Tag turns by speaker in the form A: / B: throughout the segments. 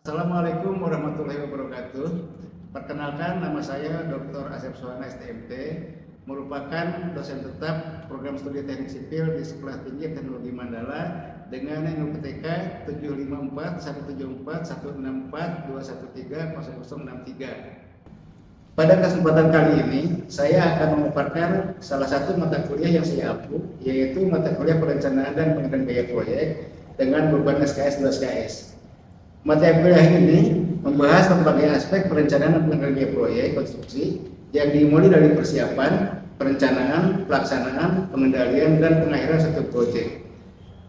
A: Assalamualaikum warahmatullahi wabarakatuh. Perkenalkan, nama saya Dr. Asep Suwana STMT, merupakan dosen tetap program studi teknik sipil di Sekolah Tinggi Teknologi Mandala dengan NUPTK 754-174-164-213-0063. Pada kesempatan kali ini, saya akan memaparkan salah satu mata kuliah yang saya ampu, yaitu mata kuliah perencanaan dan pengendalian biaya proyek dengan beban SKS 2 SKS. Materi kuliah ini membahas berbagai aspek perencanaan dan pengendalian biaya proyek konstruksi yang dimulai dari persiapan, perencanaan, pelaksanaan, pengendalian, dan pengakhiran satu proyek.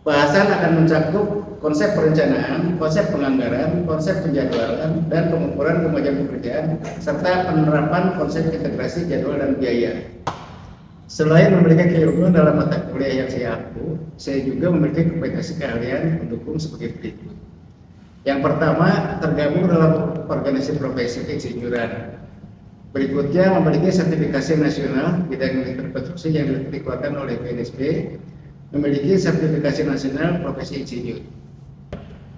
A: Bahasan akan mencakup konsep perencanaan, konsep penganggaran, konsep penjadwalan, dan pengukuran kemajuan pekerjaan, serta penerapan konsep integrasi jadwal dan biaya. Selain memiliki keilmuan dalam mata kuliah yang saya ampu, saya juga memiliki kompetensi keahlian pendukung sebagai berikut. Yang pertama, tergabung dalam organisasi profesi keinsinyuran. Berikutnya, memiliki sertifikasi nasional bidang manajemen konstruksi yang dikeluarkan oleh BNSB, memiliki sertifikasi nasional profesi insinyur.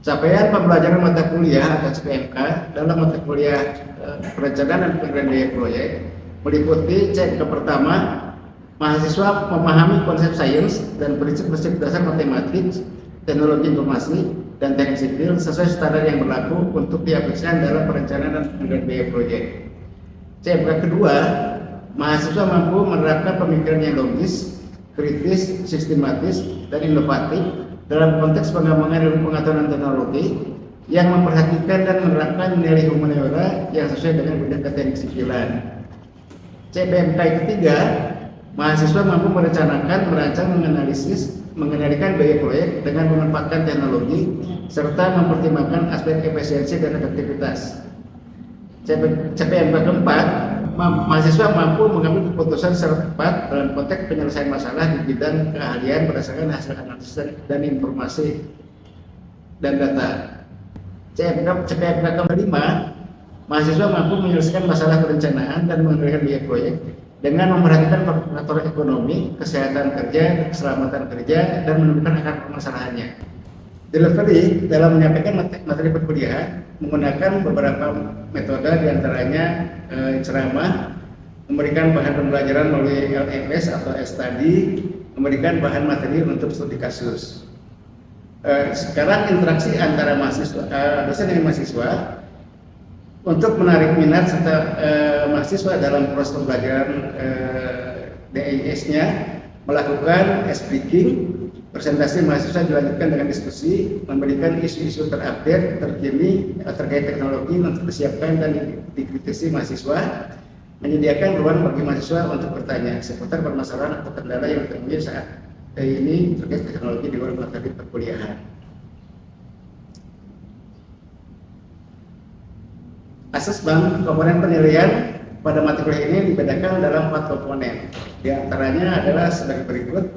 A: Capaian pembelajaran mata kuliah atau CPMK dalam mata kuliah perencanaan dan pengendalian biaya proyek meliputi CPMK pertama, mahasiswa memahami konsep sains dan prinsip-prinsip dasar matematik, teknologi informasi, dan teknik sipil sesuai standar yang berlaku untuk diaplikasikan dalam perencanaan dan pengendalian biaya proyek. CPMK kedua, mahasiswa mampu menerapkan pemikiran yang logis, kritis, sistematis, dan inovatif dalam konteks pengembangan ilmu pengetahuan dan teknologi yang memperhatikan dan menerapkan nilai humaniora yang sesuai dengan bidang teknik sipilan. CPMK ketiga, mahasiswa mampu merencanakan, merancang, menganalisis, mengendalikan biaya proyek dengan memanfaatkan teknologi serta mempertimbangkan aspek efisiensi dan efektivitas. CPMK keempat, mahasiswa mampu mengambil keputusan secara tepat dalam konteks penyelesaian masalah di bidang keahlian berdasarkan hasil analisis dan informasi dan data. CPMK kelima, mahasiswa mampu menyelesaikan masalah perencanaan dan mengendalikan biaya proyek dengan memperhatikan faktor ekonomi, kesehatan kerja, keselamatan kerja, dan menemukan akar permasalahannya. Delivery dalam menyampaikan materi perkuliahan menggunakan beberapa metode, diantaranya ceramah, memberikan bahan pembelajaran melalui LMS atau study, memberikan bahan materi untuk studi kasus. Sekarang interaksi antara mahasiswa, dosen dan mahasiswa untuk menarik minat serta mahasiswa dalam proses pembelajaran DIS-nya, melakukan speaking, presentasi mahasiswa dilanjutkan dengan diskusi, memberikan isu-isu terupdate, terkini terkait teknologi untuk disiapkan dan dikritisi mahasiswa, menyediakan ruang bagi mahasiswa untuk bertanya seputar permasalahan atau kendala yang ditemui saat ini terkait teknologi di luar materi perkuliahan. Asesmen komponen penilaian pada mata kuliah ini dibedakan dalam 4 komponen. Di antaranya adalah sebagai berikut: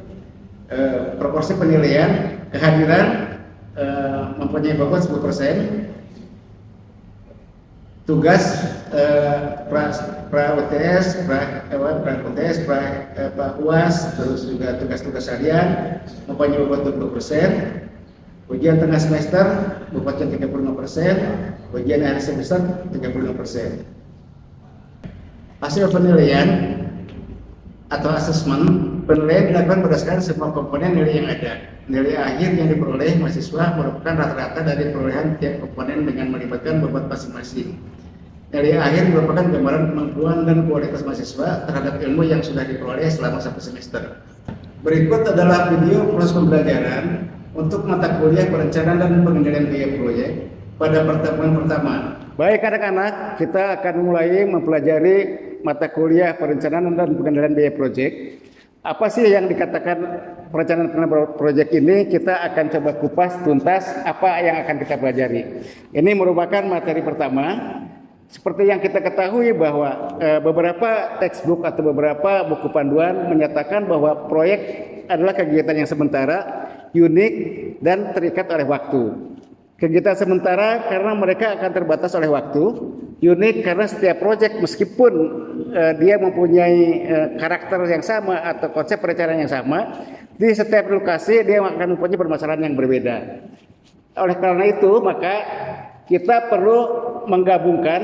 A: proporsi penilaian, kehadiran mempunyai bobot 10%, tugas pra-UTS, pra-UTS, pra-UAS, terus juga tugas-tugas harian mempunyai bobot 20%, ujian tengah semester bobotnya 35%, ujian akhir semester 35%. Hasil penilaian atau asesmen penilaian dilakukan berdasarkan semua komponen nilai yang ada. Nilai akhir yang diperoleh mahasiswa merupakan rata-rata dari perolehan tiap komponen dengan melibatkan bobot masing-masing. Nilai akhir merupakan gambaran kemampuan dan kualitas mahasiswa terhadap ilmu yang sudah diperoleh selama 1 semester. Berikut adalah video proses pembelajaran untuk mata kuliah perencanaan dan pengendalian biaya proyek pada pertemuan pertama. Baik anak-anak, kita akan mulai mempelajari mata kuliah perencanaan dan pengendalian biaya proyek. Apa sih yang dikatakan perencanaan pengendalian proyek ini? Kita akan coba kupas tuntas apa yang akan kita pelajari. Ini merupakan materi pertama. Seperti yang kita ketahui bahwa beberapa textbook atau beberapa buku panduan menyatakan bahwa proyek adalah kegiatan yang sementara, unik, dan terikat oleh waktu. Kegiatan sementara karena mereka akan terbatas oleh waktu, unik karena setiap proyek meskipun dia mempunyai karakter yang sama atau konsep perencanaan yang sama, di setiap lokasi dia akan mempunyai permasalahan yang berbeda. Oleh karena itu, maka kita perlu menggabungkan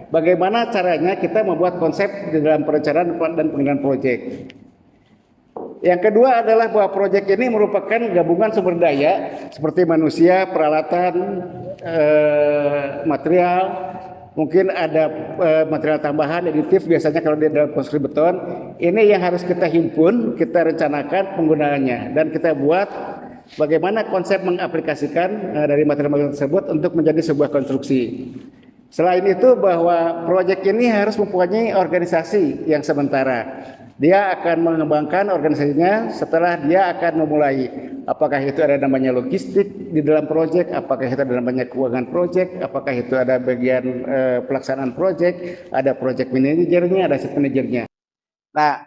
A: bagaimana caranya kita membuat konsep di dalam perencanaan dan pengelolaan proyek. Yang kedua adalah bahwa proyek ini merupakan gabungan sumber daya seperti manusia, peralatan, material, mungkin ada material tambahan, aditif biasanya kalau di dalam konstruksi beton. Ini yang harus kita himpun, kita rencanakan penggunaannya dan kita buat bagaimana konsep mengaplikasikan dari material-material tersebut untuk menjadi sebuah konstruksi. Selain itu bahwa proyek ini harus mempunyai organisasi yang sementara. Dia akan mengembangkan organisasinya setelah dia akan memulai. Apakah itu ada namanya logistik di dalam proyek, apakah itu ada namanya keuangan proyek, apakah itu ada bagian pelaksanaan proyek, ada proyek manajernya, ada set manajernya. Nah,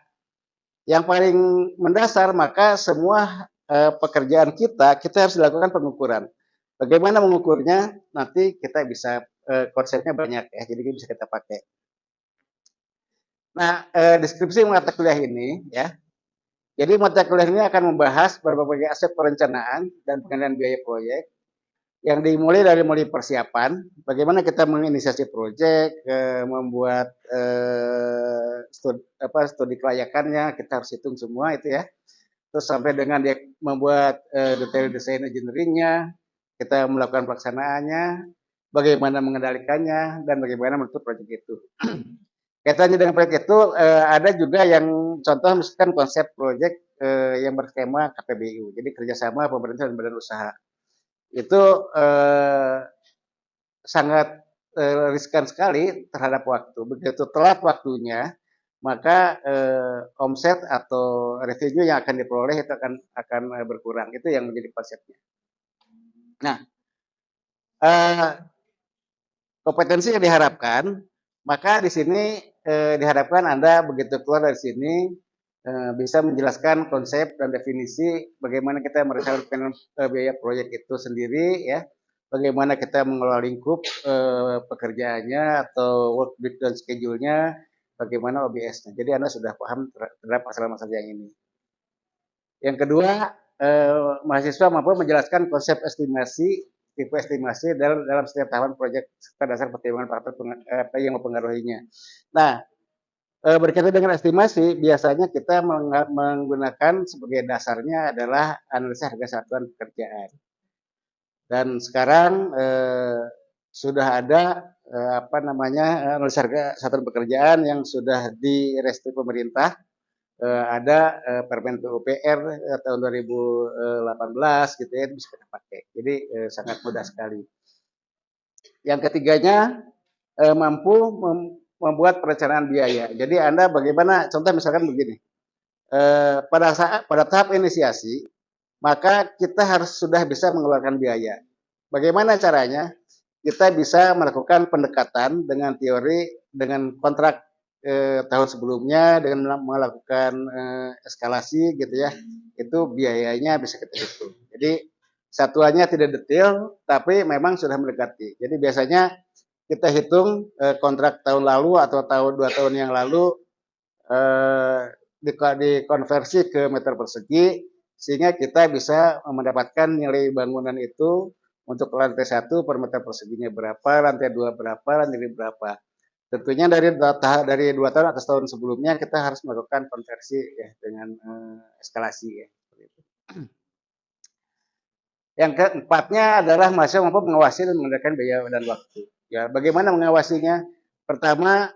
A: yang paling mendasar maka semua pekerjaan kita harus dilakukan pengukuran. Bagaimana mengukurnya? Nanti kita bisa konsepnya banyak ya, jadi bisa kita pakai. Nah, deskripsi mata kuliah ini ya. Jadi mata kuliah ini akan membahas berbagai aspek perencanaan dan pengendalian biaya proyek yang dimulai dari mulai persiapan, bagaimana kita menginisiasi proyek, membuat studi kelayakannya, kita harus hitung semua itu ya. Terus sampai dengan dia membuat detail desain engineeringnya, kita melakukan pelaksanaannya, bagaimana mengendalikannya, dan bagaimana menutup proyek itu. Kaitannya dengan proyek itu ada juga yang contoh misalkan konsep proyek yang berskema KPBU, jadi kerjasama pemerintah dan badan usaha. Itu sangat riskan sekali terhadap waktu. Begitu telat waktunya, maka omset atau revenue yang akan diperoleh itu akan berkurang. Itu yang menjadi konsepnya. Nah, kompetensi yang diharapkan, maka di sini diharapkan Anda begitu keluar dari sini bisa menjelaskan konsep dan definisi bagaimana kita merencanakan biaya proyek itu sendiri ya, bagaimana kita mengelola lingkup pekerjaannya atau work breakdown schedule-nya, bagaimana OBS-nya. Jadi Anda sudah paham terhadap masalah-masalah yang ini. Yang kedua, mahasiswa mampu menjelaskan konsep estimasi, tipe estimasi dalam setiap tahapan proyek serta dasar pertimbangan faktor yang mempengaruhinya. Nah, berkaitan dengan estimasi, biasanya kita menggunakan sebagai dasarnya adalah analisa harga satuan pekerjaan. Dan sekarang sudah ada analisa harga satuan pekerjaan yang sudah direstui pemerintah. Ada Permen PUPR tahun 2018 gitu ya, bisa kita pakai. Jadi sangat mudah sekali. Yang ketiganya mampu membuat perencanaan biaya. Jadi Anda bagaimana, contoh misalkan begini, pada tahap inisiasi, maka kita harus sudah bisa mengeluarkan biaya. Bagaimana caranya? Kita bisa melakukan pendekatan dengan teori, dengan kontrak tahun sebelumnya, dengan melakukan eskalasi gitu ya, itu biayanya bisa kita hitung. Jadi satuannya tidak detail, tapi memang sudah mendekati. Jadi biasanya kita hitung kontrak tahun lalu atau dua tahun yang lalu dikonversi ke meter persegi, sehingga kita bisa mendapatkan nilai bangunan itu untuk lantai 1 per meter perseginya berapa, lantai 2 berapa, lantai 3 berapa. Tentunya dari 2 tahun atau tahun sebelumnya kita harus melakukan konversi ya dengan eskalasi ya. Yang keempatnya adalah mahasiswa mampu mengawasi dan mengendalikan biaya dan waktu. Ya, bagaimana mengawasinya? Pertama,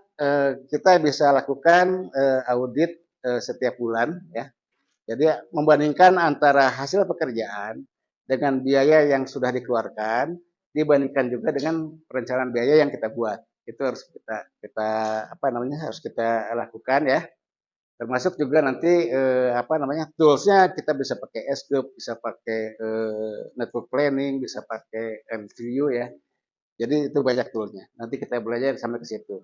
A: kita bisa lakukan audit setiap bulan ya. Jadi membandingkan antara hasil pekerjaan dengan biaya yang sudah dikeluarkan, dibandingkan juga dengan perencanaan biaya yang kita buat. Itu harus harus kita lakukan ya. Termasuk juga nanti toolsnya kita bisa pakai SGUP, bisa pakai network planning, bisa pakai MView ya. Jadi itu banyak toolnya. Nanti kita belajar sampai ke situ.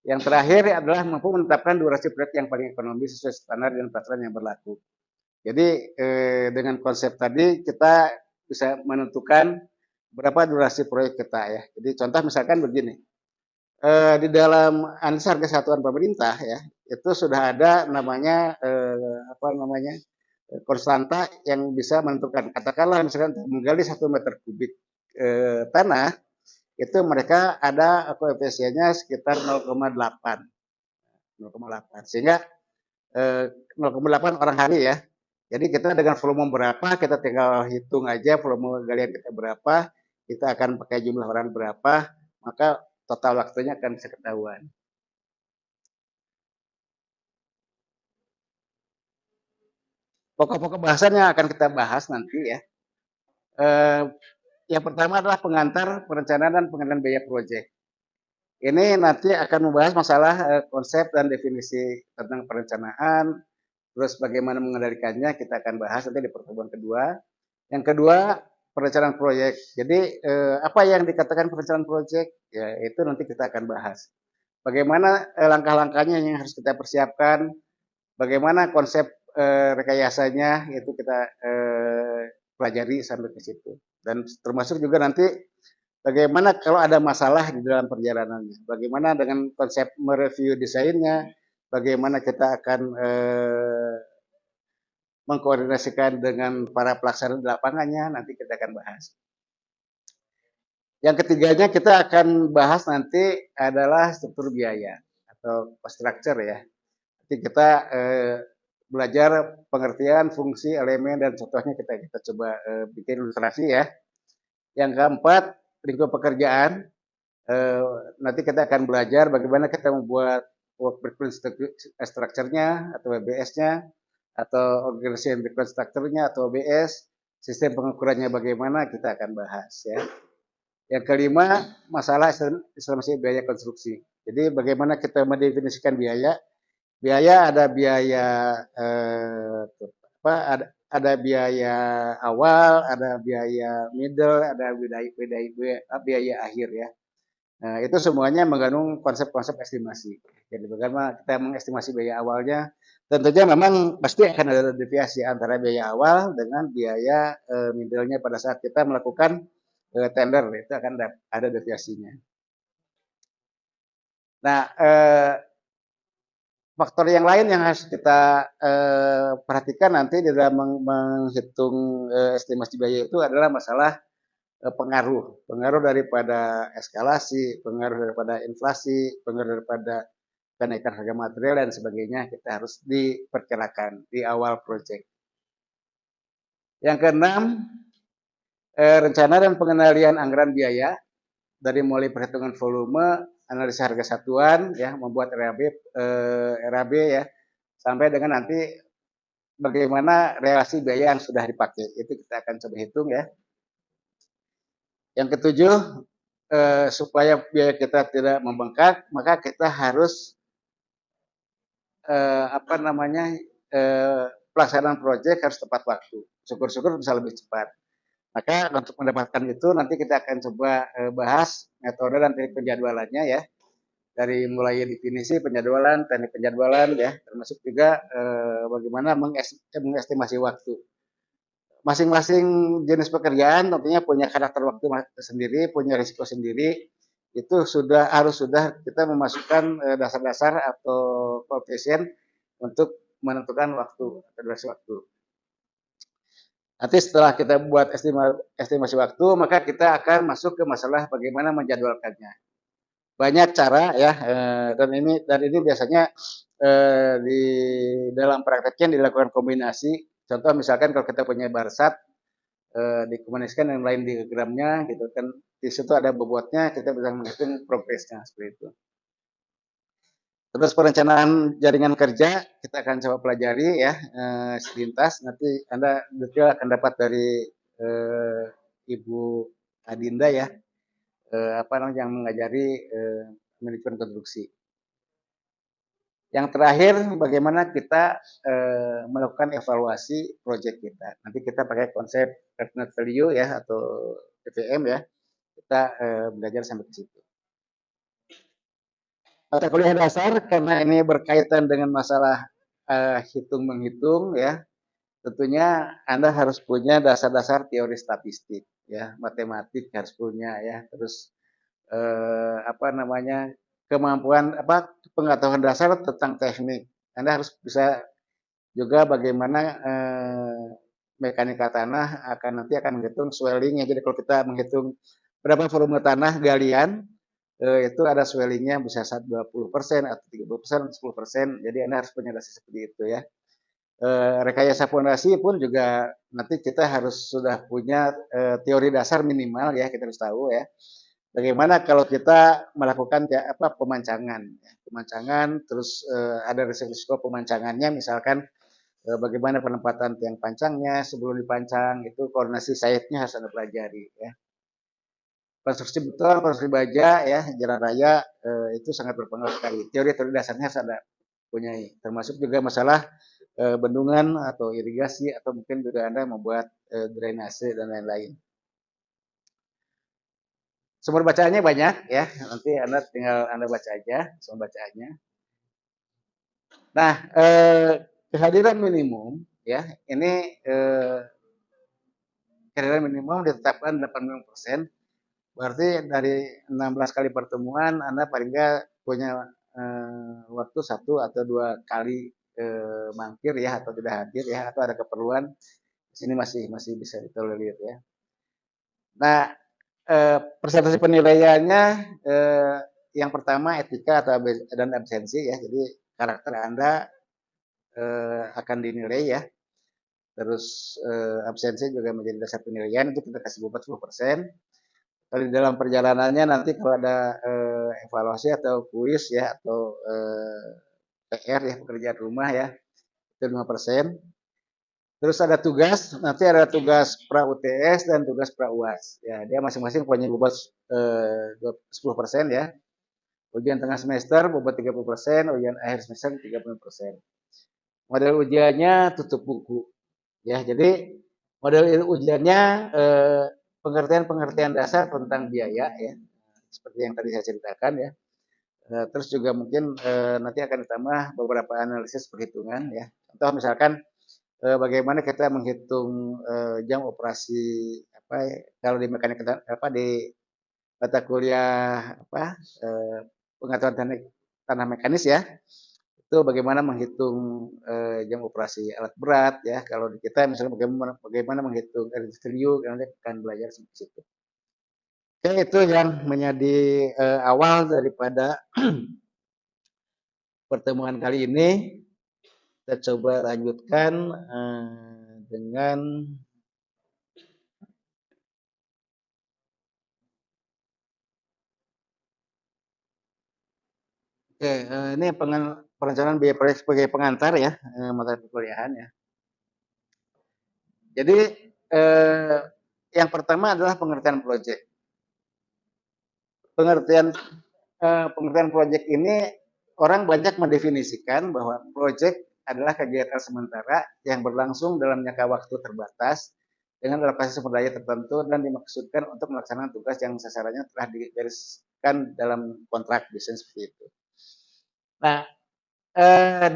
A: Yang terakhir adalah mampu menetapkan durasi proyek yang paling ekonomis sesuai standar dan peraturan yang berlaku. Jadi dengan konsep tadi kita bisa menentukan berapa durasi proyek kita ya. Jadi contoh misalkan begini, di dalam analisa harga satuan pemerintah ya, itu sudah ada namanya konstanta yang bisa menentukan. Katakanlah misalkan menggali 1 meter kubik,
B: tanah, itu mereka ada koefisiennya sekitar 0,8. 0,8. Sehingga 0,8 orang hari ya. Jadi kita dengan volume berapa, kita tinggal hitung aja volume galian kita berapa, kita akan pakai jumlah orang berapa, maka total waktunya akan bisa ketahuan. Pokok-pokok bahasan yang akan kita bahas nanti ya. Eh, yang pertama adalah pengantar perencanaan dan pengendalian biaya proyek. Ini nanti akan membahas masalah konsep dan definisi tentang perencanaan, terus bagaimana mengendalikannya kita akan bahas nanti di pertemuan kedua. Yang kedua, perencanaan proyek. Jadi apa yang dikatakan perencanaan proyek? Ya, itu nanti kita akan bahas. Bagaimana langkah-langkahnya yang harus kita persiapkan, bagaimana konsep rekayasanya itu kita pelajari sampai ke situ. Dan termasuk juga nanti bagaimana kalau ada masalah di dalam perjalanannya, bagaimana dengan konsep mereview desainnya, bagaimana kita akan mengkoordinasikan dengan para pelaksana di lapangannya, nanti kita akan bahas. Yang ketiganya kita akan bahas nanti adalah struktur biaya atau cost structure ya. Nanti kita belajar pengertian fungsi, elemen, dan contohnya kita coba bikin ilustrasi ya. Yang keempat, lingkup pekerjaan. Nanti kita akan belajar bagaimana kita membuat work blueprint structure-nya atau WBS-nya, atau organization blueprint structure-nya atau OBS, sistem pengukurannya bagaimana kita akan bahas ya. Yang kelima, masalah estimasi biaya konstruksi. Jadi bagaimana kita mendefinisikan biaya. Biaya ada biaya ada biaya awal, ada biaya middle, ada biaya akhir ya. Nah, itu semuanya mengandung konsep-konsep estimasi. Jadi bagaimana kita mengestimasi biaya awalnya, tentunya memang pasti akan ada deviasi antara biaya awal dengan biaya middle-nya pada saat kita melakukan tender, itu akan ada deviasinya. Nah, faktor yang lain yang harus kita perhatikan nanti di dalam menghitung estimasi biaya itu adalah masalah pengaruh daripada eskalasi, pengaruh daripada inflasi, pengaruh daripada kenaikan harga material dan sebagainya, kita harus diperkirakan di awal proyek. Yang keenam, rencana dan pengendalian anggaran biaya dari mulai perhitungan volume, analisa harga satuan, ya, membuat RAB ya, sampai dengan nanti bagaimana relasi biaya yang sudah dipakai. Itu kita akan coba hitung ya. Yang ketujuh, supaya biaya kita tidak membengkak, maka kita harus pelaksanaan proyek harus tepat waktu. Syukur-syukur bisa lebih cepat. Maka untuk mendapatkan itu nanti kita akan coba bahas metode dan teknik penjadwalannya ya. Dari mulai definisi penjadwalan, teknik penjadwalan ya, termasuk juga bagaimana mengestimasi waktu. Masing-masing jenis pekerjaan tentunya punya karakter waktu sendiri, punya risiko sendiri. Itu sudah kita memasukkan dasar-dasar atau koefisien untuk menentukan waktu atau durasi waktu. Nanti setelah kita buat estimasi waktu, maka kita akan masuk ke masalah bagaimana menjadwalkannya. Banyak cara ya, dan ini biasanya di dalam prakteknya dilakukan kombinasi. Contoh misalkan kalau kita punya barsat, dikomunikasikan yang lain diagramnya gitu kan, di situ ada bobotnya, kita bisa menghitung progresnya seperti itu. Terus perencanaan jaringan kerja kita akan coba pelajari ya selintas. Nanti Anda detail akan dapat dari Ibu Adinda ya, yang mengajari manajemen konstruksi. Yang terakhir, bagaimana kita melakukan evaluasi proyek kita. Nanti kita pakai konsep net value ya atau PVM ya. Kita belajar sampai ke situ. Mata kuliah dasar karena ini berkaitan dengan masalah hitung-menghitung ya. Tentunya Anda harus punya dasar-dasar teori statistik ya, matematik harus punya ya. Terus kemampuan pengetahuan dasar tentang teknik. Anda harus bisa juga bagaimana mekanika tanah nanti akan menghitung swellingnya. Jadi kalau kita menghitung berapa volume tanah galian, itu ada swellingnya bisa 20% atau 30%, 10%. Jadi Anda harus punya dasi seperti itu ya. Rekayasa fondasi pun juga nanti kita harus sudah punya teori dasar minimal ya, kita harus tahu ya. Bagaimana kalau kita melakukan pemancangan, ya. Pemancangan, terus ada risiko pemancangannya, misalkan bagaimana penempatan tiang pancangnya sebelum dipancang, itu koordinasi site-nya harus Anda pelajari ya. Konstruksi beton, konstruksi baja ya, jalan raya itu sangat berpengaruh sekali. Teori-teori dasarnya harus Anda punyai, termasuk juga masalah bendungan atau irigasi atau mungkin juga Anda membuat drainase dan lain-lain. Sumber bacaannya banyak ya, nanti Anda tinggal Anda baca aja sumber bacaannya. Nah, kehadiran minimum ya, ini kehadiran minimum ditetapkan 85%, berarti dari 16 kali pertemuan Anda paling nggak punya waktu 1 atau 2 kali mangkir ya, atau tidak hadir ya, atau ada keperluan, di sini masih bisa ditolerir ya. Nah, presentasi penilaiannya yang pertama etika dan absensi ya. Jadi karakter Anda akan dinilai ya. Terus absensi juga menjadi dasar penilaian, itu kita kasih 40%. Kalau di dalam perjalanannya nanti kalau ada evaluasi atau kuis ya, atau PR ya, pekerjaan rumah ya, itu 5%. Terus ada tugas, nanti ada tugas pra UTS dan tugas pra UAS. Ya, dia masing-masing punya bobot 10% ya. Ujian tengah semester bobot 30%, ujian akhir semester 30%. Model ujiannya tutup buku. Ya, jadi model ujiannya pengertian-pengertian dasar tentang biaya ya. Seperti yang tadi saya ceritakan ya. Terus juga mungkin nanti akan ditambah beberapa analisis perhitungan ya. Contoh misalkan bagaimana kita menghitung jam operasi kalau di mekanika di mata kuliah pengetahuan tanah mekanis ya, itu bagaimana menghitung jam operasi alat berat ya. Kalau di kita misalnya bagaimana menghitung RDTU, nanti akan belajar seperti itu. Oke, itu yang menjadi awal daripada pertemuan kali ini. Kita coba lanjutkan dengan ini perencanaan biaya proyek sebagai pengantar ya, materi perkuliahan ya. Jadi yang pertama adalah pengertian proyek. Pengertian proyek ini orang banyak mendefinisikan bahwa proyek adalah kegiatan sementara yang berlangsung dalam jangka waktu terbatas dengan alokasi sumber daya tertentu dan dimaksudkan untuk melaksanakan tugas yang sasarannya telah digariskan dalam kontrak bisnis seperti itu. Nah,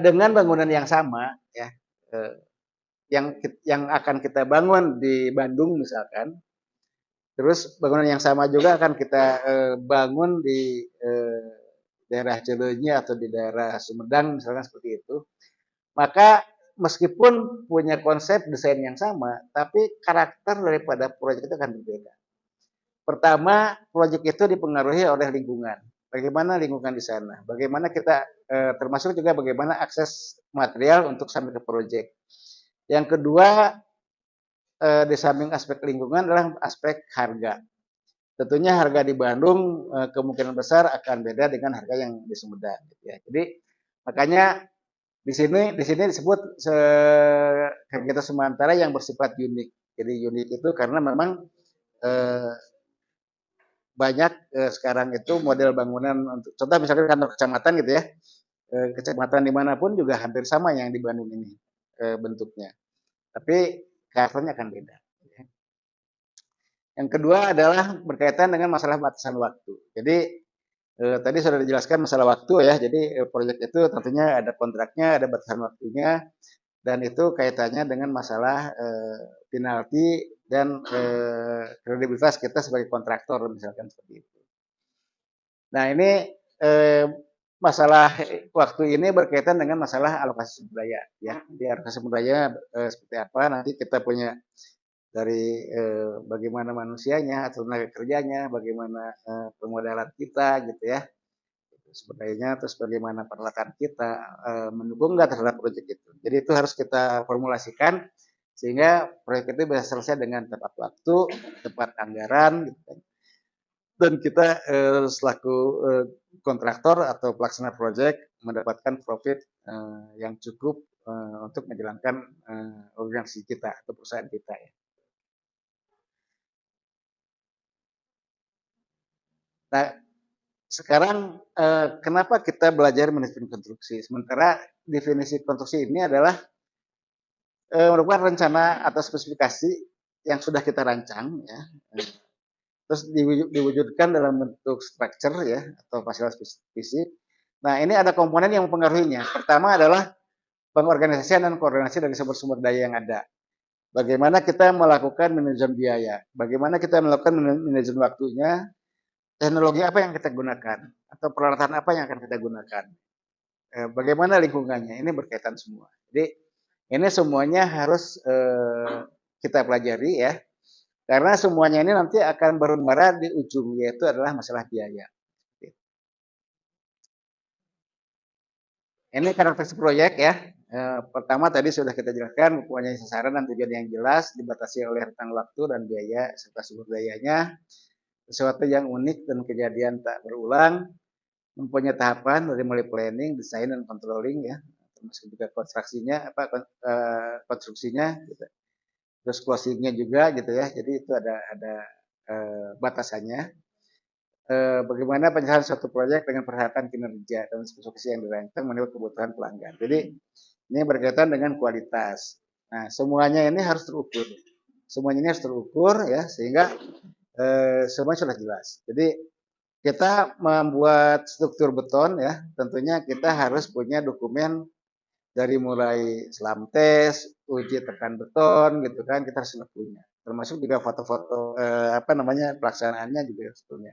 B: dengan bangunan yang sama ya, yang akan kita bangun di Bandung misalkan, terus bangunan yang sama juga akan kita bangun di daerah Cileunyi atau di daerah Sumedang misalkan seperti itu, maka meskipun punya konsep desain yang sama, tapi karakter daripada proyek itu akan berbeda. Pertama, proyek itu dipengaruhi oleh lingkungan. Bagaimana lingkungan di sana? Bagaimana kita termasuk juga bagaimana akses material untuk sampai ke proyek. Yang kedua, di samping aspek lingkungan adalah aspek harga. Tentunya harga di Bandung kemungkinan besar akan beda dengan harga yang di Sumedang. Gitu ya. Jadi makanya di sini disebut kegiatan sementara yang bersifat unik. Jadi unik itu karena memang banyak sekarang itu model bangunan untuk contoh misalkan kantor kecamatan gitu ya, kecamatan dimanapun juga hampir sama yang di Bandung ini bentuknya, tapi karakternya akan beda. Yang kedua adalah berkaitan dengan masalah batasan waktu. Jadi tadi sudah dijelaskan masalah waktu ya, jadi proyek itu tentunya ada kontraknya, ada batasan waktunya, dan itu kaitannya dengan masalah penalti dan kredibilitas kita sebagai kontraktor misalkan seperti itu. Nah ini masalah waktu ini berkaitan dengan masalah alokasi sumber daya ya. Di alokasi sumber daya seperti apa nanti kita punya dari bagaimana manusianya atau tenaga kerjanya, bagaimana permodalan kita gitu ya, sumber dayanya, terus bagaimana peralatan kita mendukung nggak terhadap proyek itu. Jadi itu harus kita formulasikan sehingga proyek itu bisa selesai dengan tepat waktu, tepat anggaran, gitu kan. Dan kita selaku kontraktor atau pelaksana proyek mendapatkan profit yang cukup untuk menjalankan organisasi kita atau perusahaan kita ya. Nah, sekarang kenapa kita belajar manajemen konstruksi? Sementara definisi konstruksi ini adalah merupakan rencana atau spesifikasi yang sudah kita rancang ya. Terus diwujudkan dalam bentuk structure ya atau fasilitas fisik. Nah, ini ada komponen yang mempengaruhinya. Pertama adalah pengorganisasian dan koordinasi dari sumber-sumber daya yang ada. Bagaimana kita melakukan manajemen biaya? Bagaimana kita melakukan manajemen waktunya? Teknologi apa yang kita gunakan? Atau peralatan apa yang akan kita gunakan? Bagaimana lingkungannya? Ini berkaitan semua. Jadi ini semuanya harus kita pelajari ya. Karena semuanya ini nanti akan bermuara di ujung, yaitu adalah masalah biaya. Ini karakteristik proyek ya. Pertama tadi sudah kita jelaskan, mempunyai sasaran dan tujuan yang jelas, dibatasi oleh rentang waktu dan biaya serta sumber dayanya, sesuatu yang unik dan kejadian tak berulang, mempunyai tahapan dari mulai planning, desain dan controlling ya, termasuk juga konstruksinya, gitu. Terus closingnya juga gitu ya. Jadi itu ada batasannya. Bagaimana penyelesaian suatu proyek dengan perhatian kinerja dan spesifikasi yang dirancang menurut kebutuhan pelanggan. Jadi ini berkaitan dengan kualitas. Nah, semuanya ini harus terukur. Semuanya ini harus terukur ya sehingga semuanya sudah jelas. Jadi kita membuat struktur beton ya, tentunya kita harus punya dokumen dari mulai slam test, uji tekan beton gitu kan, kita harus punya. Termasuk juga foto-foto pelaksanaannya juga harus punya.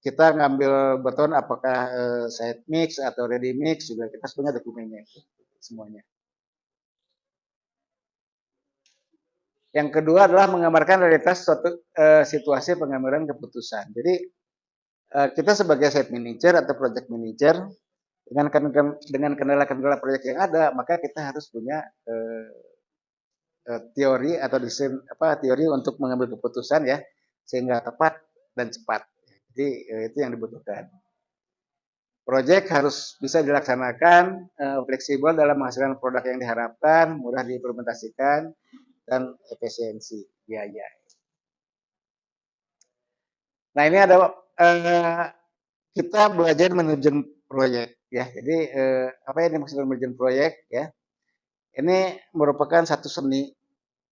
B: Kita ngambil beton apakah side mix atau ready mix juga kita punya dokumennya itu semuanya. Yang kedua adalah menggambarkan realitas suatu situasi pengambilan keputusan. Jadi kita sebagai site manager atau project manager dengan kendala-kendala proyek yang ada, maka kita harus punya teori atau desain teori untuk mengambil keputusan ya sehingga tepat dan cepat. Jadi itu yang dibutuhkan. Proyek harus bisa dilaksanakan fleksibel dalam menghasilkan produk yang diharapkan, mudah diimplementasikan, dan efisiensi biaya. Nah ini ada kita belajar manajemen proyek ya. Jadi apa yang dimaksud manajemen proyek ya? Ini merupakan satu seni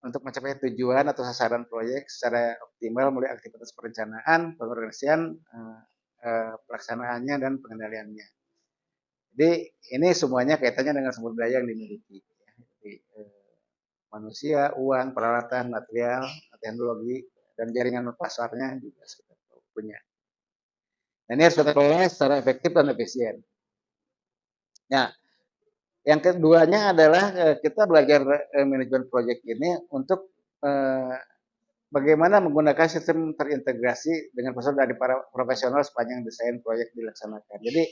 B: untuk mencapai tujuan atau sasaran proyek secara optimal mulai aktivitas perencanaan, pengorganisasian, pelaksanaannya dan pengendaliannya. Jadi ini semuanya kaitannya dengan sumber daya yang dimiliki. Ya. Jadi, manusia, uang, peralatan, material, teknologi, dan jaringan pasarnya juga sudah punya. Nah, ini harus kita kelola secara efektif dan efisien. Nah, yang keduanya adalah kita belajar manajemen proyek ini untuk bagaimana menggunakan sistem terintegrasi dengan proses dari para profesional sepanjang desain proyek dilaksanakan. Jadi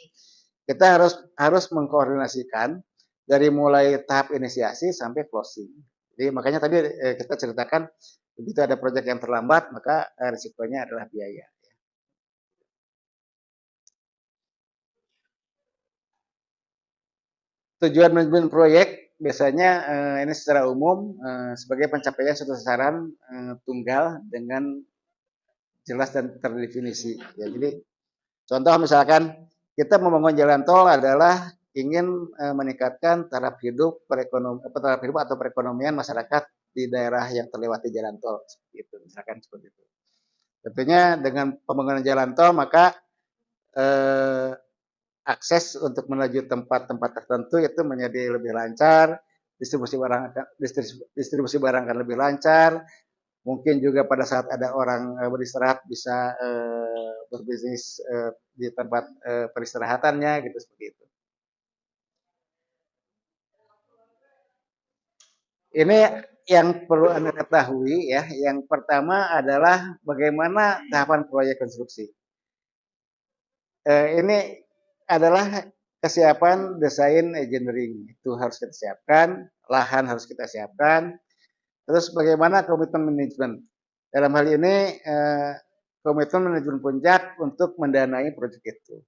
B: kita harus mengkoordinasikan dari mulai tahap inisiasi sampai closing. Jadi makanya tadi kita ceritakan begitu ada proyek yang terlambat maka risikonya adalah biaya. Tujuan manajemen proyek biasanya ini secara umum sebagai pencapaian suatu sasaran tunggal dengan jelas dan terdefinisi. Ya, jadi contoh misalkan kita membangun jalan tol adalah ingin meningkatkan taraf hidup atau perekonomian masyarakat di daerah yang terlewati jalan tol, gitu misalkan seperti itu. Tentunya dengan pembangunan jalan tol maka akses untuk menuju tempat-tempat tertentu itu menjadi lebih lancar, distribusi barang akan lebih lancar, Mungkin juga pada saat ada orang beristirahat bisa berbisnis di tempat peristirahatannya gitu seperti itu. Ini yang perlu Anda ketahui ya. Yang pertama adalah bagaimana tahapan proyek konstruksi. Ini adalah kesiapan desain engineering itu harus kita siapkan, lahan harus kita siapkan, terus bagaimana komitmen manajemen. Dalam hal ini komitmen manajemen puncak untuk mendanai proyek itu.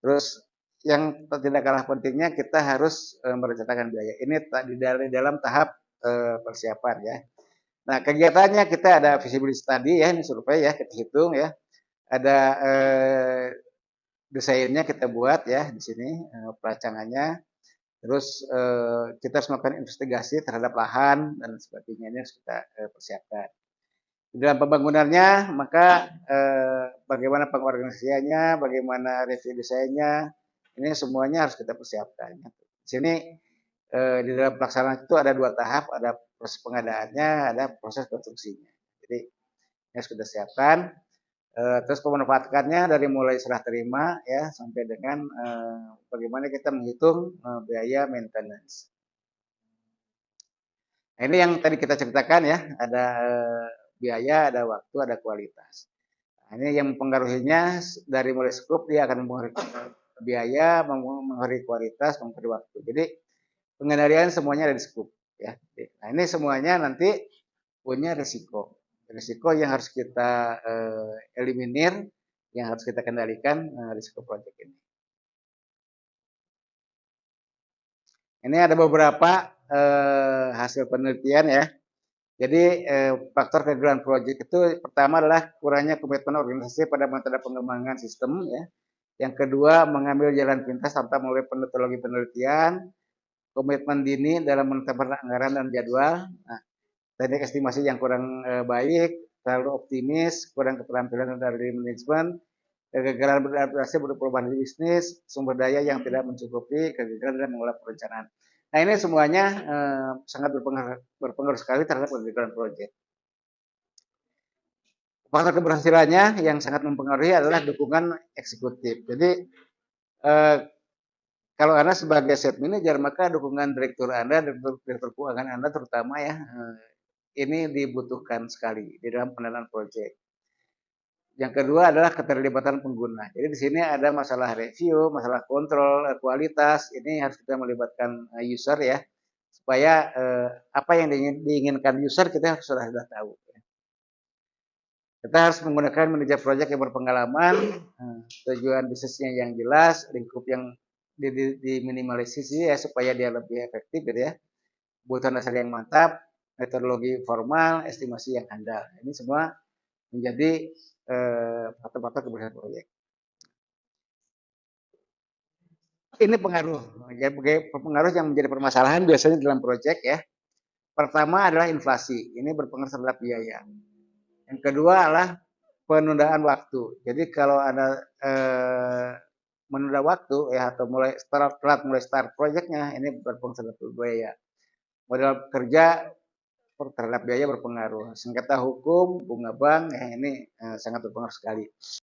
B: Terus yang tidak kalah pentingnya kita harus merencanakan biaya. Ini di dalam tahap persiapan ya. Nah kegiatannya kita ada feasibility study ya, ini survei ya kita hitung ya. Ada desainnya kita buat ya di sini perancangannya. Terus kita harus melakukan investigasi terhadap lahan dan sebagainya ini harus kita persiapkan. Di dalam pembangunannya maka bagaimana pengorganisasiannya, bagaimana review desainnya, ini semuanya harus kita persiapkan. Di sini di dalam pelaksanaan itu ada dua tahap, ada proses pengadaannya, ada proses konstruksinya. Jadi ini harus kita siapkan. Terus pemanfaatannya dari mulai serah terima ya sampai dengan bagaimana kita menghitung biaya maintenance. Nah, ini yang tadi kita ceritakan ya, ada biaya, ada waktu, ada kualitas. Nah, ini yang mempengaruhinya dari mulai scope dia akan mempengaruhi biaya, mempengaruhi kualitas, mempengaruhi waktu. Jadi pengendalian semuanya ada di scope ya. Nah, ini semuanya nanti punya risiko. Risiko yang harus kita eliminir, yang harus kita kendalikan risiko proyek ini. Ini ada beberapa hasil penelitian ya. Jadi faktor kegagalan proyek itu pertama adalah kurangnya komitmen organisasi pada metode pengembangan sistem ya. Yang kedua mengambil jalan pintas tanpa melalui metodologi penelitian, komitmen dini dalam menetapkan anggaran dan jadwal. Nah, teknik estimasi yang kurang baik, terlalu optimis, kurang keterampilan dari manajemen, kegagalan beradaptasi pada perubahan bisnis, sumber daya yang tidak mencukupi, kegagalan dalam mengelola perencanaan. Nah ini semuanya sangat berpengaruh sekali terhadap kegagalan proyek. Faktor keberhasilannya yang sangat mempengaruhi adalah dukungan eksekutif. Jadi kalau Anda sebagai set manager maka dukungan direktur Anda, direktur keuangan Anda terutama ya ini dibutuhkan sekali di dalam pendanaan proyek. Yang kedua adalah keterlibatan pengguna. Jadi di sini ada masalah review, masalah kontrol, kualitas. Ini harus kita melibatkan user ya, supaya apa yang diinginkan user kita sudah tahu. Kita harus menggunakan manajer proyek yang berpengalaman, tujuan bisnisnya yang jelas, lingkup yang diminimalisir ya supaya dia lebih efektif gitu ya. Kebutuhan dasar yang mantap, metodologi formal, estimasi yang handal. Ini semua menjadi faktor-faktor keberhasilan proyek. Ini pengaruh, ya, pengaruh yang menjadi permasalahan biasanya dalam proyek ya. Pertama adalah inflasi, ini berpengaruh terhadap biaya. Yang kedua adalah penundaan waktu. Jadi kalau Anda menunda waktu ya atau telat mulai start proyeknya, ini berpengaruh terhadap biaya. Modal kerja terhadap biaya berpengaruh. Sengketa hukum, bunga bank, ini sangat berpengaruh sekali.